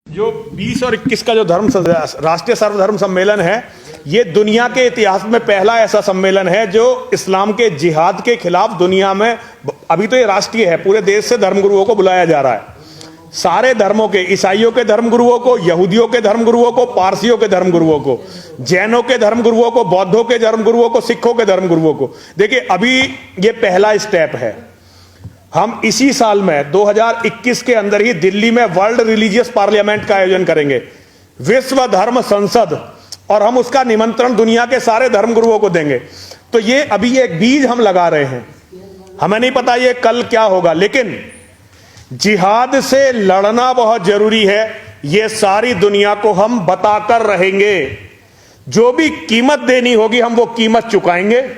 जो 20 और 21 का जो राष्ट्रीय सर्वधर्म सम्मेलन है, ये दुनिया के इतिहास में पहला ऐसा सम्मेलन है जो इस्लाम के जिहाद के खिलाफ दुनिया में, अभी तो ये राष्ट्रीय है, पूरे देश से धर्मगुरुओं को बुलाया जा रहा है। सारे धर्मों के, ईसाइयों के धर्मगुरुओं को, यहूदियों के धर्मगुरुओं को, पारसियों के धर्मगुरुओं को, जैनों के धर्मगुरुओं को, बौद्धों के धर्मगुरुओं को, सिखों के धर्मगुरुओं को। देखिए, अभी ये पहला स्टेप है। हम इसी साल में 2021 के अंदर ही दिल्ली में वर्ल्ड रिलीजियस पार्लियामेंट का आयोजन करेंगे, विश्व धर्म संसद, और हम उसका निमंत्रण दुनिया के सारे धर्मगुरुओं को देंगे। तो ये अभी एक बीज हम लगा रहे हैं, हमें नहीं पता ये कल क्या होगा, लेकिन जिहाद से लड़ना बहुत जरूरी है। ये सारी दुनिया को हम बताकर रहेंगे। जो भी कीमत देनी होगी हम वो कीमत चुकाएंगे,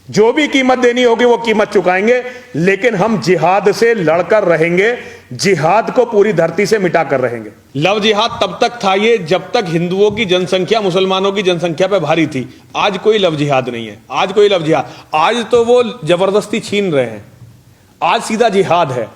जो भी कीमत देनी होगी वो कीमत चुकाएंगे, लेकिन हम जिहाद से लड़कर रहेंगे, जिहाद को पूरी धरती से मिटाकर रहेंगे। लव जिहाद तब तक था ये जब तक हिंदुओं की जनसंख्या मुसलमानों की जनसंख्या पे भारी थी। आज कोई लव जिहाद नहीं है, आज कोई लव जिहाद, आज तो वो जबरदस्ती छीन रहे हैं। आज सीधा जिहाद है।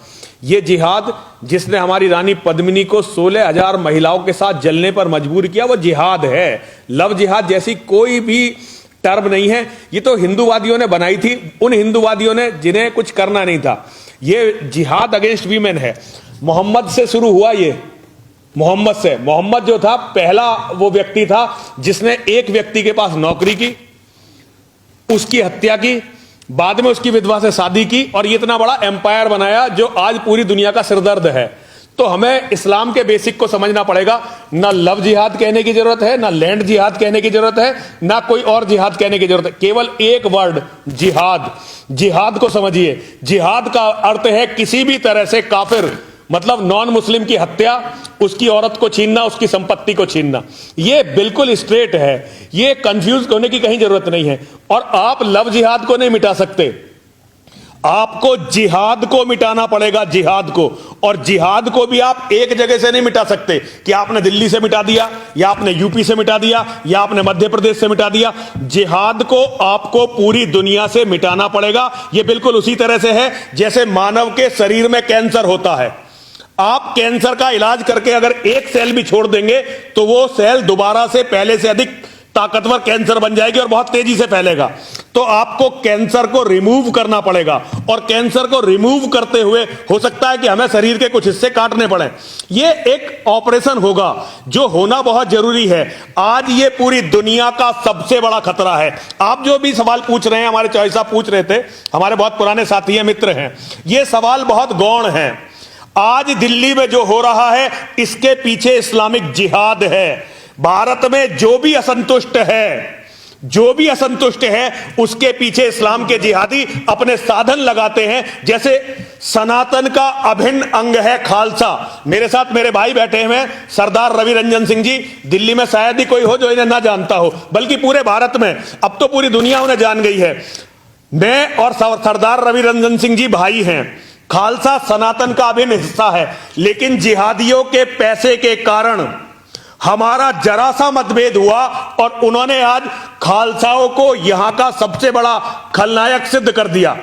ये जिहाद जिसने हमारी रानी पद्मिनी को 16,000 महिलाओं के साथ जलने पर मजबूर किया, वो जिहाद है। लव जिहाद जैसी कोई भी टर्म नहीं है। ये तो हिंदूवादियों ने बनाई थी, उन हिंदूवादियों ने जिन्हें कुछ करना नहीं था। ये जिहाद अगेंस्ट वीमेन है। मोहम्मद से शुरू हुआ ये, मोहम्मद से। मोहम्मद जो था पहला वो व्यक्ति था जिसने एक व्यक्ति के पास नौकरी की, उसकी हत्या की, बाद में उसकी विधवा से शादी की, और ये इतना बड़ा एम्पायर बनाया जो आज पूरी दुनिया का सिरदर्द है। तो हमें इस्लाम के बेसिक को समझना पड़ेगा। ना लव जिहाद कहने की जरूरत है, ना लैंड जिहाद कहने की जरूरत है, ना कोई और जिहाद कहने की जरूरत है। केवल एक वर्ड, जिहाद। जिहाद को समझिए। जिहाद का अर्थ है किसी भी तरह से काफिर, मतलब नॉन मुस्लिम की हत्या, उसकी औरत को छीनना, उसकी संपत्ति को छीनना। ये बिल्कुल स्ट्रेट है, ये कंफ्यूज होने की कहीं जरूरत नहीं है। और आप लव जिहाद को नहीं मिटा सकते, आपको जिहाद को मिटाना पड़ेगा, जिहाद को। और जिहाद को भी आप एक जगह से नहीं मिटा सकते कि आपने दिल्ली से मिटा दिया, या आपने यूपी से मिटा दिया, या आपने मध्य प्रदेश से मिटा दिया। जिहाद को आपको पूरी दुनिया से मिटाना पड़ेगा। यह बिल्कुल उसी तरह से है जैसे मानव के शरीर में कैंसर होता है। आप कैंसर का इलाज करके अगर एक सेल भी छोड़ देंगे तो वो सेल दोबारा से पहले से अधिक ताकतवर कैंसर बन जाएगी और बहुत तेजी से फैलेगा। तो आपको कैंसर को रिमूव करना पड़ेगा, और कैंसर को रिमूव करते हुए हो सकता है कि हमें शरीर के कुछ हिस्से काटने पड़े। ये एक ऑपरेशन होगा जो होना बहुत जरूरी है। आज ये पूरी दुनिया का सबसे बड़ा खतरा है। आप जो भी सवाल पूछ रहे हैं, हमारे चौधरी साहब पूछ रहे थे, हमारे बहुत पुराने साथी हैं, मित्र हैं, ये सवाल बहुत गौण है। आज दिल्ली में जो हो रहा है इसके पीछे इस्लामिक जिहाद है। भारत में जो भी असंतुष्ट है, जो भी असंतुष्ट है, उसके पीछे इस्लाम के जिहादी अपने साधन लगाते हैं। जैसे सनातन का अभिन्न अंग है खालसा। मेरे साथ मेरे भाई बैठे हुए हैं, सरदार रवि रंजन सिंह जी। दिल्ली में शायद ही कोई हो जो इन्हें ना जानता हो, बल्कि पूरे भारत में, अब तो पूरी दुनिया उन्हें जान गई है। मैं और सरदार रवि रंजन सिंह जी भाई हैं। खालसा सनातन का अभिन्न हिस्सा है, लेकिन जिहादियों के पैसे के कारण हमारा जरा सा मतभेद हुआ और उन्होंने आज खालसाओं को यहां का सबसे बड़ा खलनायक सिद्ध कर दिया।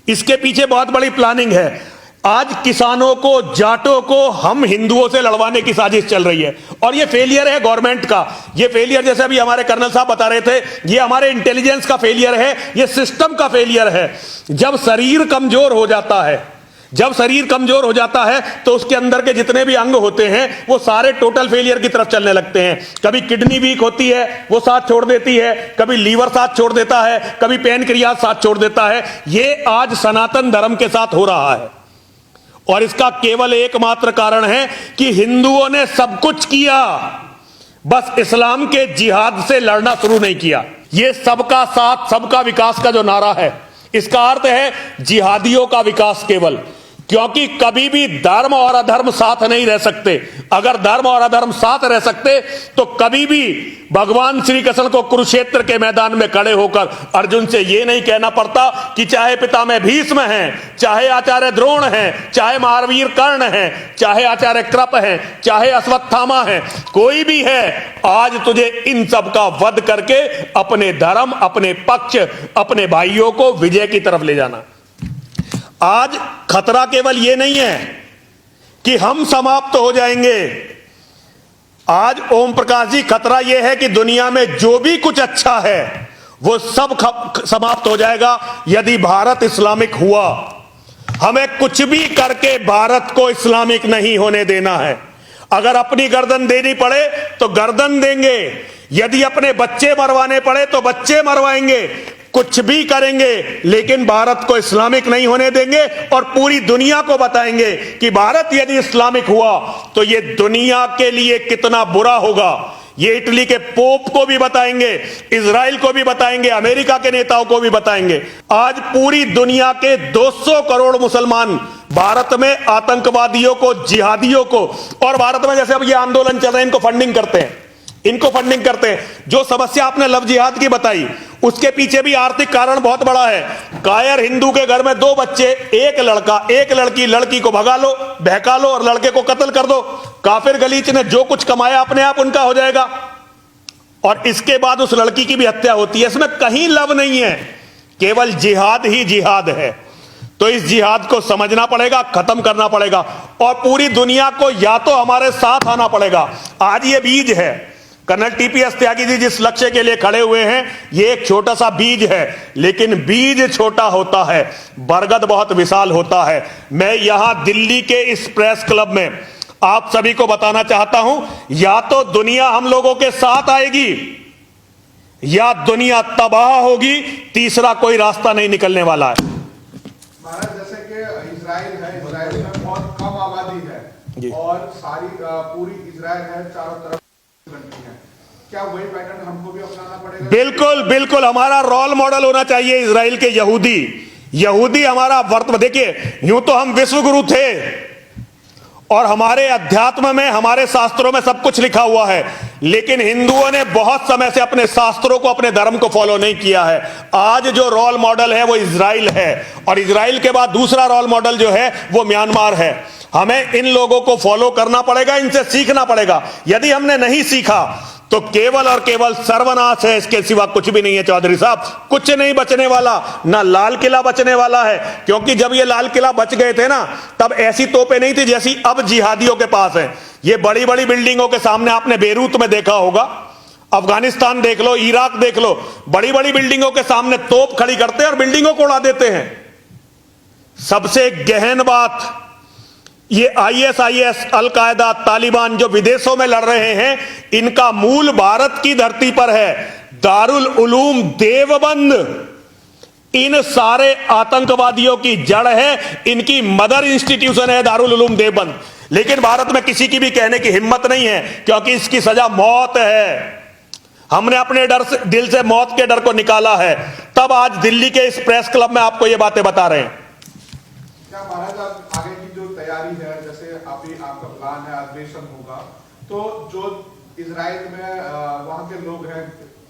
इसके पीछे बहुत बड़ी प्लानिंग है। आज किसानों को, जाटों को हम हिंदुओं से लड़वाने की साजिश चल रही है, और ये फेलियर है गवर्नमेंट का। ये फेलियर, जैसे अभी हमारे कर्नल साहब बता रहे थे, ये हमारे इंटेलिजेंस का फेलियर है, ये सिस्टम का फेलियर है। जब शरीर कमजोर हो जाता है, जब शरीर कमजोर हो जाता है तो उसके अंदर के जितने भी अंग होते हैं वो सारे टोटल फेलियर की तरफ चलने लगते हैं। कभी किडनी वीक होती है, वो साथ छोड़ देती है, कभी लीवर साथ छोड़ देता है, कभी पैनक्रियाज साथ छोड़ देता है। ये आज सनातन धर्म के साथ हो रहा है, और इसका केवल एकमात्र कारण है कि हिंदुओं ने सब कुछ किया, बस इस्लाम के जिहाद से लड़ना शुरू नहीं किया। ये सबका साथ सबका विकास का जो नारा है, इसका अर्थ है जिहादियों का विकास केवल, क्योंकि कभी भी धर्म और अधर्म साथ नहीं रह सकते। अगर धर्म और अधर्म साथ रह सकते तो कभी भी भगवान श्री कृष्ण को कुरुक्षेत्र के मैदान में खड़े होकर अर्जुन से यह नहीं कहना पड़ता कि चाहे पिता में भीष्म हैं, चाहे आचार्य द्रोण हैं, चाहे महावीर कर्ण हैं, चाहे आचार्य कृप हैं, चाहे अश्वत्थामा हैं, कोई भी है, आज तुझे इन सब का वध करके अपने धर्म, अपने पक्ष, अपने भाइयों को विजय की तरफ ले जाना। आज खतरा केवल ये नहीं है कि हम समाप्त हो जाएंगे, आज ओम प्रकाश जी खतरा यह है कि दुनिया में जो भी कुछ अच्छा है वो सब समाप्त हो जाएगा यदि भारत इस्लामिक हुआ। हमें कुछ भी करके भारत को इस्लामिक नहीं होने देना है। अगर अपनी गर्दन देनी पड़े तो गर्दन देंगे, यदि अपने बच्चे मरवाने पड़े तो बच्चे मरवाएंगे, कुछ भी करेंगे, लेकिन भारत को इस्लामिक नहीं होने देंगे। और पूरी दुनिया को बताएंगे कि भारत यदि इस्लामिक हुआ तो यह दुनिया के लिए कितना बुरा होगा। ये इटली के पोप को भी बताएंगे, इजराइल को भी बताएंगे, अमेरिका के नेताओं को भी बताएंगे। आज पूरी दुनिया के 200 करोड़ मुसलमान भारत में आतंकवादियों को, जिहादियों को, और भारत में जैसे अब ये आंदोलन चल रहे हैं, इनको फंडिंग करते हैं। जो समस्या आपने लव जिहाद की बताई, उसके पीछे भी आर्थिक कारण बहुत बड़ा है। कायर हिंदू के घर में 2 बच्चे, एक लड़का एक लड़की, लड़की को भगा लो, बहका लो और लड़के को कत्ल कर दो। काफिर गलीच ने जो कुछ कमाया अपने आप उनका हो जाएगा, और इसके बाद उस लड़की की भी हत्या होती है। इसमें कहीं लव नहीं है, केवल जिहाद ही जिहाद है। तो इस जिहाद को समझना पड़ेगा, खत्म करना पड़ेगा, और पूरी दुनिया को या तो हमारे साथ आना पड़ेगा। आज ये बीज है, कर्नल टीपीएस त्यागी जी जिस लक्ष्य के लिए खड़े हुए हैं, ये एक छोटा सा बीज है, लेकिन बीज छोटा होता है, बरगद बहुत विशाल होता है। मैं यहां दिल्ली के इस प्रेस क्लब में आप सभी को बताना चाहता हूं, या तो दुनिया हम लोगों के साथ आएगी या दुनिया तबाह होगी, तीसरा कोई रास्ता नहीं निकलने वाला है। महाराज, जैसे कि इजराइल है, इजराइल में बहुत कम आबादी है और सारी पूरी इजराइल है, चारों तरफ कंट्री है, क्या वही पैटर्न हमको भी अपनाना पड़ेगा? बिल्कुल बिल्कुल, हमारा रोल मॉडल होना चाहिए इजराइल के यहूदी हमारा वर्तमान। देखिए, यूं तो हम विश्व गुरु थे और हमारे अध्यात्म में, हमारे शास्त्रों में सब कुछ लिखा हुआ है, लेकिन हिंदुओं ने बहुत समय से अपने शास्त्रों को, अपने धर्म को फॉलो नहीं किया है। आज जो रोल मॉडल है वो इजराइल है, और इजराइल के बाद दूसरा रोल मॉडल जो है वो म्यांमार है। हमें इन लोगों को फॉलो करना पड़ेगा, इनसे सीखना पड़ेगा। यदि हमने नहीं सीखा तो केवल और केवल सर्वनाश है, इसके सिवा कुछ भी नहीं है। चौधरी साहब, कुछ नहीं बचने वाला, ना लाल किला बचने वाला है, क्योंकि जब ये लाल किला बच गए थे ना, तब ऐसी तोपें नहीं थी जैसी अब जिहादियों के पास है। ये बड़ी बड़ी बिल्डिंगों के सामने, आपने बेरूत में देखा होगा, अफगानिस्तान देख लो, इराक देख लो, बड़ी बड़ी बिल्डिंगों के सामने तोप खड़ी करते हैं और बिल्डिंगों को उड़ा देते हैं। सबसे गहन बात, ये आईएसआईएस, अलकायदा, तालिबान जो विदेशों में लड़ रहे हैं, इनका मूल भारत की धरती पर है। दारुल उलूम देवबंद इन सारे आतंकवादियों की जड़ है, इनकी मदर इंस्टीट्यूशन है दारुल उलूम देवबंद। लेकिन भारत में किसी की भी कहने की हिम्मत नहीं है, क्योंकि इसकी सजा मौत है। हमने अपने दिल से मौत के डर को निकाला है, तब आज दिल्ली के इस प्रेस क्लब में आपको ये बातें बता रहे हैं। क्या महाराज, आप आगे की जो तैयारी है, जैसे अभी आपका प्लान है, अधिवेशन होगा, तो जो इजराइल में वहां के लोग हैं,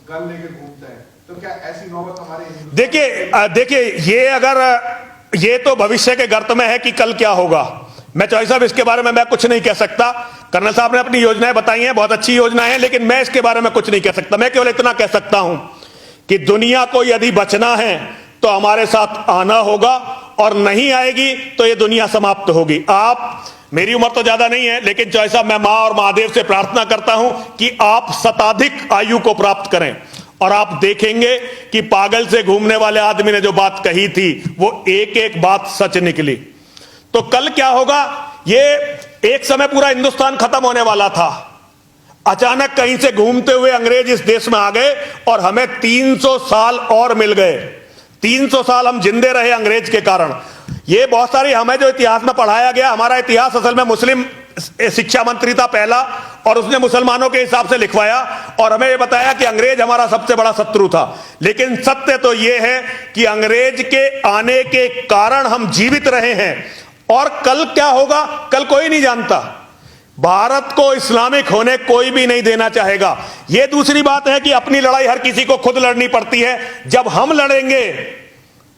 गन लेके घूमते हैं, तो क्या ऐसी नौबत हमारे? देखिए, ये तो भविष्य के गर्त में है कि कल क्या होगा। मैं चौधरी साहब, इसके बारे में मैं कुछ नहीं कह सकता। कर्नल साहब ने अपनी योजनाएं बताई हैं, बहुत अच्छी योजनाएं हैं, लेकिन मैं इसके बारे में कुछ नहीं कह सकता। मैं केवल इतना कह सकता हूं कि दुनिया को यदि बचना है तो हमारे साथ आना होगा, और नहीं आएगी तो ये दुनिया समाप्त होगी। आप, मेरी उम्र तो ज्यादा नहीं है, लेकिन चौधरी साहब, मैं मां और महादेव से प्रार्थना करता हूं कि आप शताधिक आयु को प्राप्त करें, और आप देखेंगे कि पागल से घूमने वाले आदमी ने जो बात कही थी वो एक एक बात सच निकली। तो कल क्या होगा, ये एक समय पूरा हिंदुस्तान खत्म होने वाला था, अचानक कहीं से घूमते हुए अंग्रेज इस देश में आ गए और हमें 300 साल और मिल गए। 300 साल हम जिंदे रहे अंग्रेज के कारण। ये बहुत सारी हमें जो इतिहास में पढ़ाया गया, हमारा इतिहास असल में मुस्लिम शिक्षा मंत्री था पहला, और उसने मुसलमानों के हिसाब से लिखवाया और हमें यह बताया कि अंग्रेज हमारा सबसे बड़ा शत्रु था। लेकिन सत्य तो यह है कि अंग्रेज के आने के कारण हम जीवित रहे हैं, और कल क्या होगा कल कोई नहीं जानता। भारत को इस्लामिक होने कोई भी नहीं देना चाहेगा। यह दूसरी बात है कि अपनी लड़ाई हर किसी को खुद लड़नी पड़ती है। जब हम लड़ेंगे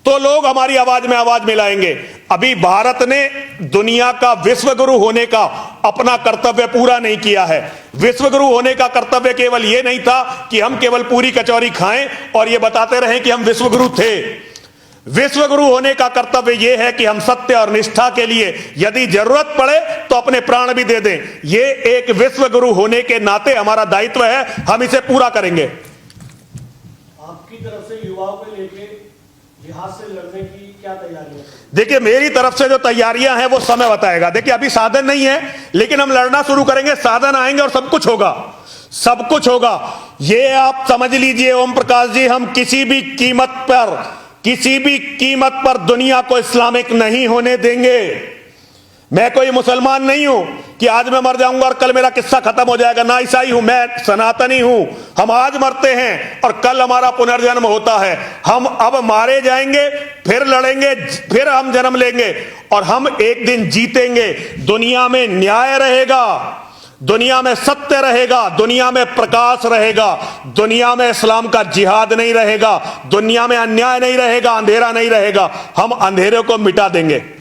तो लोग हमारी आवाज में आवाज मिलाएंगे। अभी भारत ने दुनिया का विश्व गुरु होने का अपना कर्तव्य पूरा नहीं किया है। विश्व गुरु होने का कर्तव्य केवल यह नहीं था कि हम केवल पूरी कचौरी खाएं और यह बताते रहें कि हम विश्व गुरु थे। विश्व गुरु होने का कर्तव्य यह है कि हम सत्य और निष्ठा के लिए यदि जरूरत पड़े तो अपने प्राण भी दे दें। ये एक विश्व गुरु होने के नाते हमारा दायित्व है, हम इसे पूरा करेंगे। आपकी तरफ से युवाओं को लेके जिहाद से लड़ने की क्या तैयारी है? देखिए, मेरी तरफ से जो तैयारियां हैं वो समय बताएगा। देखिए, अभी साधन नहीं है, लेकिन हम लड़ना शुरू करेंगे, साधन आएंगे और सब कुछ होगा, सब कुछ होगा। ये आप समझ लीजिए ओम प्रकाश जी, हम किसी भी कीमत पर दुनिया को इस्लामिक नहीं होने देंगे। मैं कोई मुसलमान नहीं हूं कि आज मैं मर जाऊंगा और कल मेरा किस्सा खत्म हो जाएगा। ना ईसाई हूं, मैं सनातनी हूं। हम आज मरते हैं और कल हमारा पुनर्जन्म होता है। हम अब मारे जाएंगे, फिर लड़ेंगे, फिर हम जन्म लेंगे और हम एक दिन जीतेंगे। दुनिया में न्याय रहेगा, दुनिया में सत्य रहेगा, दुनिया में प्रकाश रहेगा, दुनिया में इस्लाम का जिहाद नहीं रहेगा, दुनिया में अन्याय नहीं रहेगा, अंधेरा नहीं रहेगा। हम अंधेरे को मिटा देंगे।